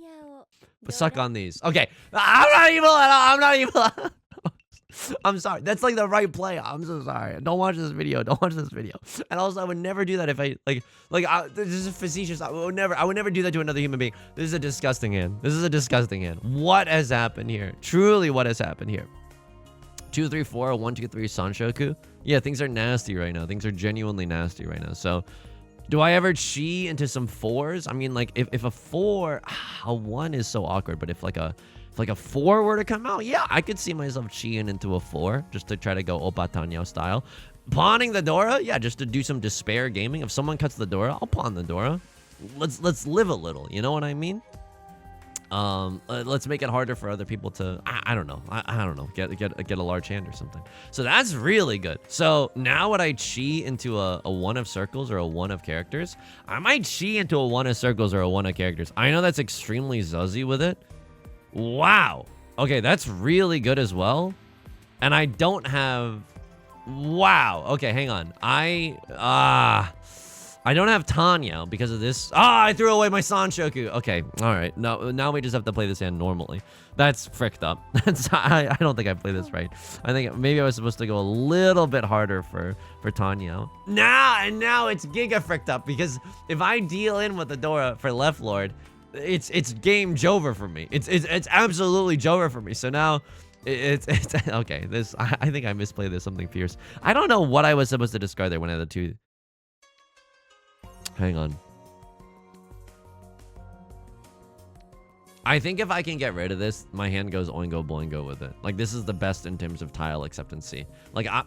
[SPEAKER 1] But suck on these. Okay. I'm not evil at all. I'm not evil at all. I'm sorry. That's like the right play. I'm so sorry. Don't watch this video. Don't watch this video. And also, I would never do that if I this is facetious. I would never do that to another human being. This is a disgusting hand. This is a disgusting hand. What has happened here? Truly, what has happened here? 2, 3, 4, 1, 2, 3, Sanshoku. Yeah, things are nasty right now. Things are genuinely nasty right now. So, do I ever chi into some 4s? I mean, like, if a 4, a 1 is so awkward, but if like a 4 were to come out, yeah, I could see myself chiing into a 4 just to try to go Oppa Tanya style. Pawning the Dora, yeah, just to do some despair gaming. If someone cuts the Dora, I'll pawn the Dora. Let's live a little, you know what I mean? Let's make it harder for other people to, I don't know, I don't know, get a large hand or something. So that's really good. So now would I chi into a 1 of circles or a 1 of characters? I might chi into a 1 of circles or a 1 of characters. I know that's extremely zuzzy with it. Wow. Okay, that's really good as well. And I don't have... Wow. Okay, hang on. I don't have Tanya because of this. I threw away my Sanshoku. Okay, all right. Now we just have to play this hand normally. That's fricked up. I don't think I played this right. I think maybe I was supposed to go a little bit harder for Tanya. Now it's giga fricked up because if I deal in with the Dora for left lord, it's game Jover for me. It's absolutely Jover for me. So now it's okay. This I think I misplayed this something fierce. I don't know what I was supposed to discard there when I had the 2. Hang on. I think if I can get rid of this, my hand goes oingo boingo with it. Like, this is the best in terms of tile acceptancy. Like, I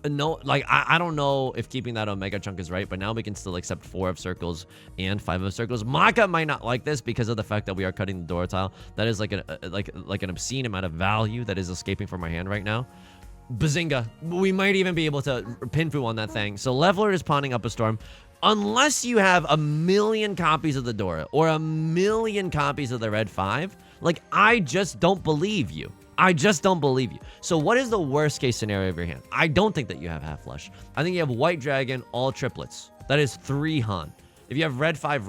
[SPEAKER 1] don't know if keeping that Omega chunk is right, but now we can still accept 4 of circles and 5 of circles. Maka might not like this because of the fact that we are cutting the Dora tile. That is like an obscene amount of value that is escaping from our hand right now. Bazinga. We might even be able to pinfu on that thing. So left lord is pawning up a storm. Unless you have 1,000,000 copies of the Dora or 1,000,000 copies of the red 5, like, I just don't believe you. I just don't believe you. So what is the worst case scenario of your hand? I don't think that you have half flush. I think you have white dragon, all triplets. That is 3 Han. If you have red 5,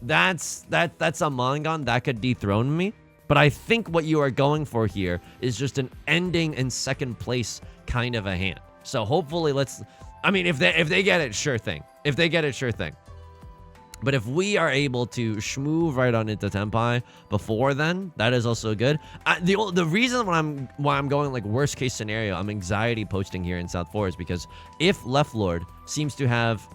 [SPEAKER 1] that's a Mangon that could dethrone me. But I think what you are going for here is just an ending in 2nd place kind of a hand. So hopefully I mean, if they get it, sure thing. If they get it, sure thing. But if we are able to schmoove right on into Tenpai before then, that is also good. The reason why I'm going like worst case scenario, I'm anxiety posting here in South 4 is because if left lord seems to have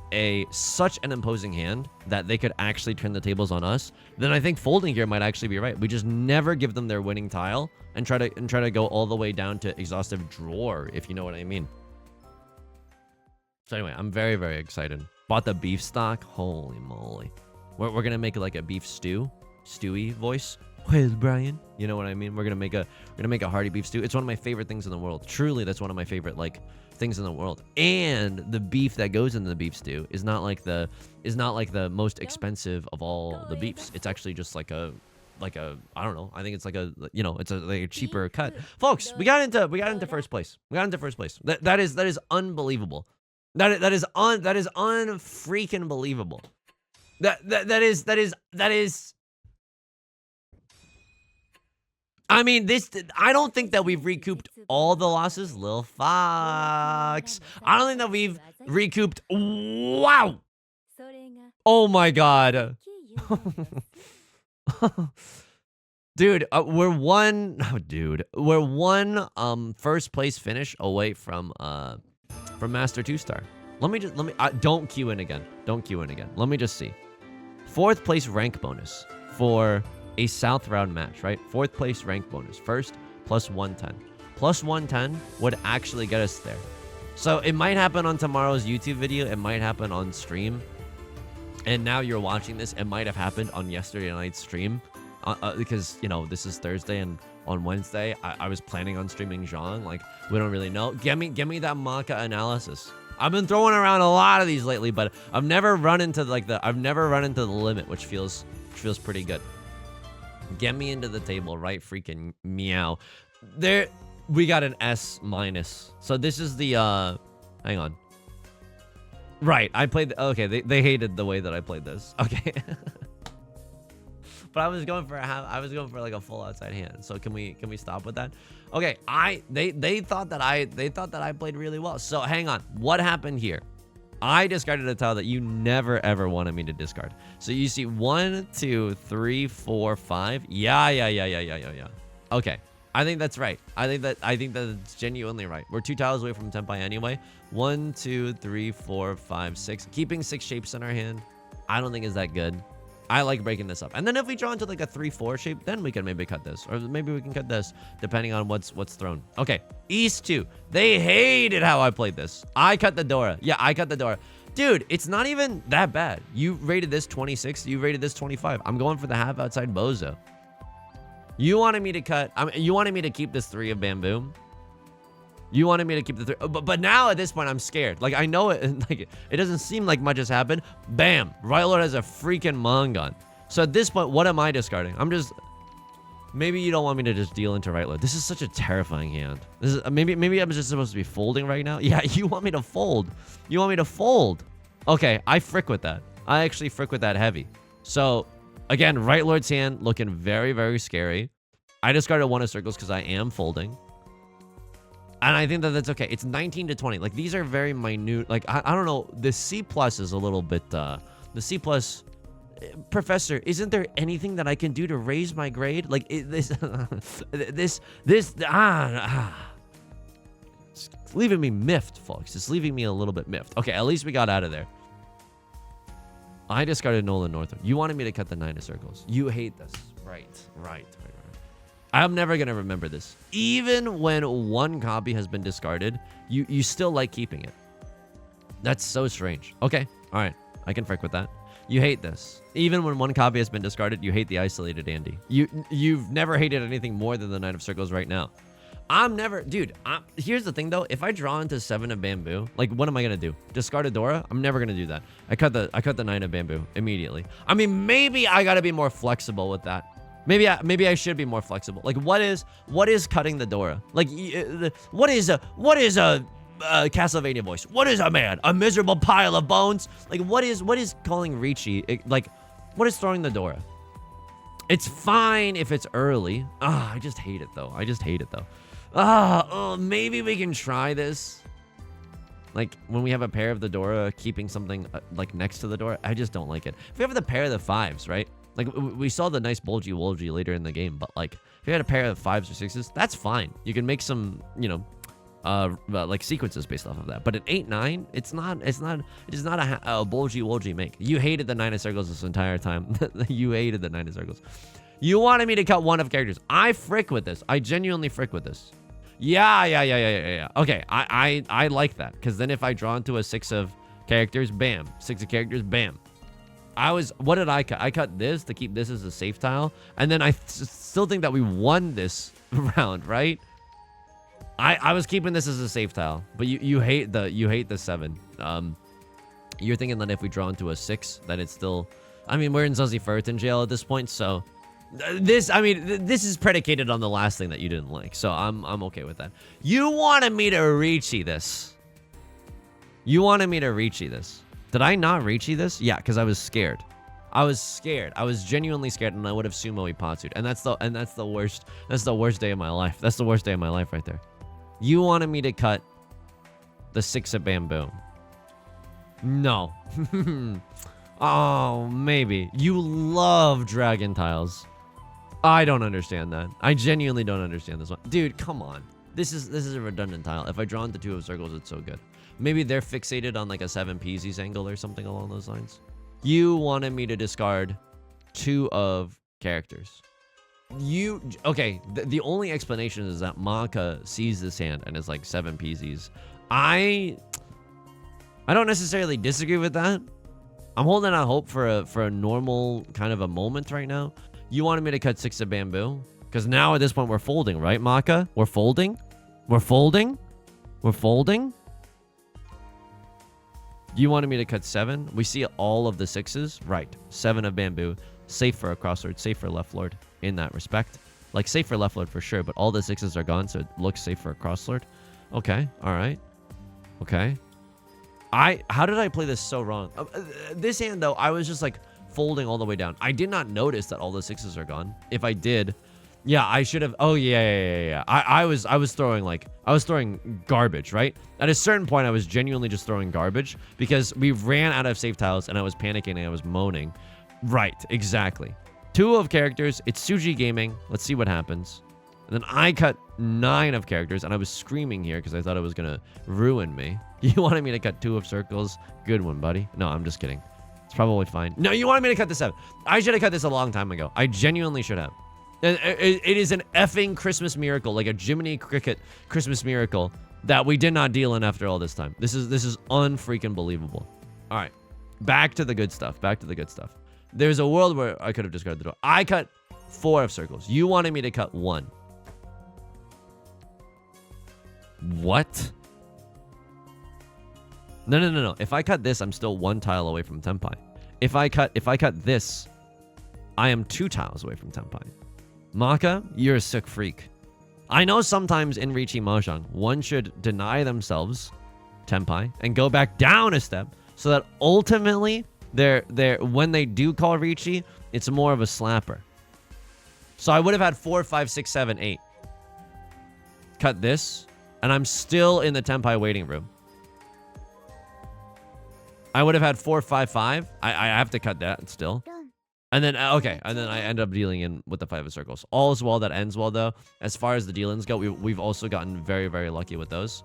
[SPEAKER 1] such an imposing hand that they could actually turn the tables on us, then I think folding here might actually be right. We just never give them their winning tile and try to go all the way down to exhaustive drawer, if you know what I mean. So anyway, I'm very, very excited. Bought the beef stock. Holy moly. We're going to make like a beef stewy voice. Where's Brian? You know what I mean? We're going to make a hearty beef stew. It's one of my favorite things in the world. Truly, that's one of my favorite like things in the world. And the beef that goes into the beef stew is not like the most expensive of all the beefs. It's actually just like a I don't know. I think it's like a, you know, it's like a cheaper cut. Folks, we got into first place. That is unbelievable. That is unfreaking believable. That is I mean, I don't think that we've recouped all the losses, Lil Fox. I don't think that we've recouped. Wow. Oh my god. Dude, we're one first place finish away from Master 2-star. Let me don't queue in again. Don't queue in again. Let me just see. 4th place rank bonus for a South round match, right? 4th place rank bonus. First, plus 110. Plus 110 would actually get us there. So it might happen on tomorrow's YouTube video. It might happen on stream. And now you're watching this. It might have happened on yesterday night's stream. Because, you know, this is Thursday and on Wednesday, I was planning on streaming Zhang. Like, we don't really know. Give me that Maka analysis. I've been throwing around a lot of these lately, but I've never run into the limit, which feels pretty good. Get me into the table, right? Freaking meow. There, we got an S-. So this is the, hang on. Right, I played, okay, they hated the way that I played this. Okay. But I was going for like a full outside hand. So can we stop with that? Okay, they thought that I played really well. So hang on. What happened here? I discarded a tile that you never ever wanted me to discard. So you see 1, 2, 3, 4, 5. Yeah. Okay. I think that's right. I think that it's genuinely right. We're 2 tiles away from Tenpai anyway. 1, 2, 3, 4, 5, 6. Keeping 6 shapes in our hand, I don't think is that good. I like breaking this up. And then if we draw into like a 3-4 shape, then we can maybe cut this. Or maybe we can cut this, depending on what's thrown. Okay, East 2. They hated how I played this. I cut the Dora. Yeah, I cut the Dora. Dude, it's not even that bad. You rated this 26. You rated this 25. I'm going for the half outside Bozo. You wanted me to cut... you wanted me to keep this 3 of bamboo. You wanted me to keep the 3... But now at this point, I'm scared. Like, I know it... Like, it doesn't seem like much has happened. Bam! Right Lord has a freaking Mongon. So at this point, what am I discarding? I'm just... Maybe you don't want me to just deal into Right Lord. This is such a terrifying hand. This is maybe I'm just supposed to be folding right now. Yeah, you want me to fold. You want me to fold. Okay, I frick with that. I actually frick with that heavy. So, again, Right Lord's hand looking very, very scary. I discarded 1 of circles because I am folding. And I think that that's okay. It's 19 to 20. Like, these are very minute. Like, I don't know. The C+ is a little bit... the C+... Professor, isn't there anything that I can do to raise my grade? Like, this... It's leaving me miffed, folks. It's leaving me a little bit miffed. Okay, at least we got out of there. I discarded Nolan Northern. You wanted me to cut the 9 of circles. You hate this. Right. I'm never going to remember this. Even when 1 copy has been discarded, you still like keeping it. That's so strange. Okay. All right. I can frick with that. You hate this. Even when 1 copy has been discarded, you hate the isolated Andy. You've never hated anything more than the 9 of circles right now. I'm never... Dude, here's the thing, though. If I draw into 7 of bamboo, like, what am I going to do? Discard a Dora? I'm never going to do that. I cut the 9 of bamboo immediately. I mean, maybe I got to be more flexible with that. Maybe I should be more flexible. Like, what is cutting the Dora? Like, what is a Castlevania voice? What is a man? A miserable pile of bones? Like, what is calling Riichi? Like, what is throwing the Dora? It's fine if it's early. I just hate it though. Maybe we can try this. Like, when we have a pair of the Dora, keeping something like next to the Dora. I just don't like it. If we have the pair of the 5s, right? Like, we saw the nice bulgy wolgy later in the game, but like, if you had a pair of 5s or 6s, that's fine. You can make some, you know, like sequences based off of that. But an 8-9, it is not a bulgy wolgy make. You hated the 9 of circles this entire time. You hated the 9 of circles. You wanted me to cut 1 of characters. I frick with this. I genuinely frick with this. Yeah. Okay, I like that, because then if I draw into a 6 of characters, bam. 6 of characters, bam. What did I cut? I cut this to keep this as a safe tile, and then I still think that we won this round, right? I was keeping this as a safe tile, but you hate the 7. You're thinking that if we draw into a 6, that it's still... I mean, we're in Zuzzy Furton jail at this point, so... This is predicated on the last thing that you didn't like, so I'm okay with that. You wanted me to Riichi this. Did I not Riichi this? Yeah, because I was scared. I was scared. I was genuinely scared, and I would have sumo ipatsu'd. And that's the worst. That's the worst day of my life. That's the worst day of my life right there. You wanted me to cut the 6 of bamboo. No. Oh, maybe. You love dragon tiles. I don't understand that. I genuinely don't understand this one. Dude, come on. This is a redundant tile. If I draw into 2 of circles, it's so good. Maybe they're fixated on like a 7 P's angle or something along those lines. You wanted me to discard 2 of characters. Okay, the only explanation is that Maka sees this hand and is like 7 PZs. I don't necessarily disagree with that. I'm holding out hope for a normal kind of a moment right now. You wanted me to cut 6 of bamboo? Because now at this point we're folding, right, Maka? We're folding? We're folding? We're folding? You wanted me to cut 7? We see all of the 6s. Right. 7 of bamboo. Safe for a crosslord. Safe for left lord in that respect. Like, safe for left lord for sure, but all the 6s are gone, so it looks safe for a crosslord. Okay. All right. Okay. How did I play this so wrong? This hand, though, I was just, like, folding all the way down. I did not notice that all the 6s are gone. If I did... Yeah, I should have. Oh, yeah. I was throwing garbage, right? At a certain point, I was genuinely just throwing garbage because we ran out of safe tiles and I was panicking and I was moaning. Right, exactly. 2 of characters. It's SuJi Gaming. Let's see what happens. And then I cut 9 of characters and I was screaming here because I thought it was going to ruin me. You wanted me to cut 2 of circles. Good one, buddy. No, I'm just kidding. It's probably fine. No, you wanted me to cut the 7. I should have cut this a long time ago. I genuinely should have. It is an effing Christmas miracle, like a Jiminy Cricket Christmas miracle that we did not deal in after all this time. This is unfreaking believable. All right, back to the good stuff. There's a world where I could have discarded the door. I cut 4 of circles. You wanted me to cut 1. What? No. If I cut this, I'm still 1 tile away from Tenpai. If I cut this, I am 2 tiles away from Tenpai. Maka, you're a sick freak. I know sometimes in Riichi Mahjong, one should deny themselves Tenpai and go back down a step so that ultimately when they do call Riichi, it's more of a slapper. So I would have had 4, 5, 6, 7, 8. Cut this, and I'm still in the Tenpai waiting room. I would have had 4, 5, 5. I have to cut that still. And then, okay, and then I end up dealing in with the 5 of circles. All is well that ends well, though. As far as the dealings go, we've also gotten very, very lucky with those.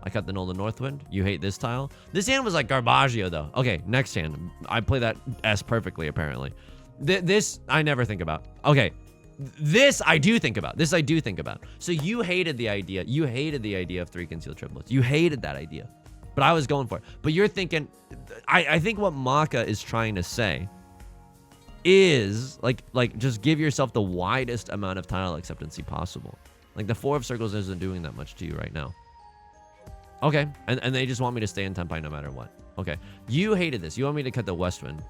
[SPEAKER 1] I cut the Nolan Northwind. You hate this tile. This hand was like Garbaggio, though. Okay, next hand. I play that S perfectly, apparently. This, I never think about. Okay, this I do think about. So you hated the idea. You hated the idea of 3 concealed triplets. You hated that idea. But I was going for it. But you're thinking... I think what Maka is trying to say... is like just give yourself the widest amount of tile acceptancy possible. Like the 4 of circles isn't doing that much to you right now. Okay, and they just want me to stay in Tenpai no matter what. Okay, you hated this. You want me to cut the west wind.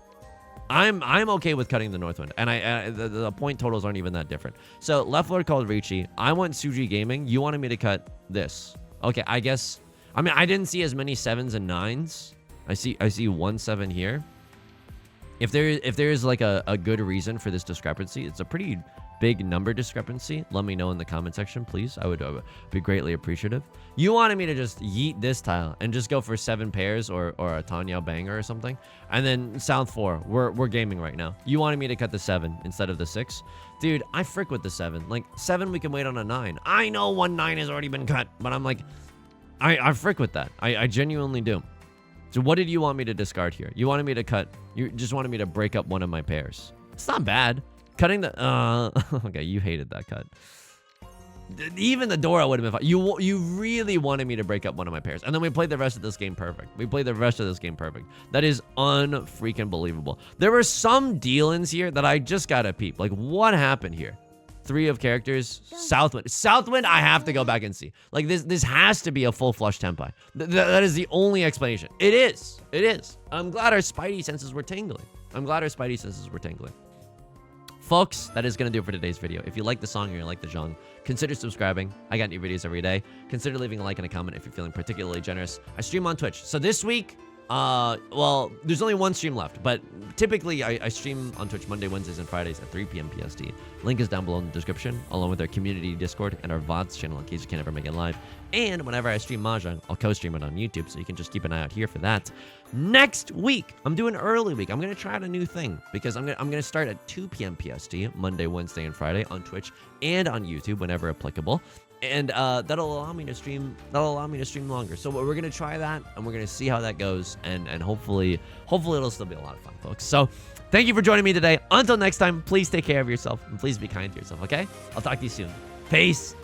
[SPEAKER 1] I'm okay with cutting the north wind, and the point totals aren't even that different. So left lord called Riichi. I want SuJi Gaming. You wanted me to cut this. Okay, I guess. I mean, I didn't see as many 7s and 9s. I see 1 7 here. If there is like a good reason for this discrepancy, it's a pretty big number discrepancy. Let me know in the comment section, please. I would be greatly appreciative. You wanted me to just yeet this tile and just go for 7 pairs or a Tanya banger or something. And then South 4, we're gaming right now. You wanted me to cut the 7 instead of the 6. Dude, I frick with the 7. Like 7, we can wait on a 9. I know 1 9 has already been cut, but I'm like, I frick with that. I genuinely do. So what did you want me to discard here? You wanted me to cut... You just wanted me to break up 1 of my pairs. It's not bad. Cutting the... okay, you hated that cut. Even the Dora would have been fine. You really wanted me to break up 1 of my pairs. And then we played the rest of this game perfect. That is unfreaking believable. There were some deal-ins here that I just gotta peep. Like, what happened here? 3 of characters. Southwind, I have to go back and see. Like, this has to be a full flush Tenpai. That is the only explanation. It is. I'm glad our spidey senses were tingling. Folks, that is going to do it for today's video. If you like the song or you like the genre, consider subscribing. I got new videos every day. Consider leaving a like and a comment if you're feeling particularly generous. I stream on Twitch. So this week, Well, there's only one stream left, but typically I stream on Twitch Monday, Wednesdays, and Fridays at 3 p.m. PST. Link is down below in the description, along with our community Discord and our VODs channel in case you can't ever make it live. And whenever I stream Mahjong, I'll co-stream it on YouTube, so you can just keep an eye out here for that. Next week, I'm doing early week. I'm gonna try out a new thing because I'm gonna start at 2 p.m. PST, Monday, Wednesday, and Friday on Twitch and on YouTube whenever applicable. And that'll allow me to stream. Longer. So we're gonna try that, and we're gonna see how that goes, and hopefully it'll still be a lot of fun, folks. So thank you for joining me today. Until next time, please take care of yourself and please be kind to yourself. Okay? I'll talk to you soon. Peace.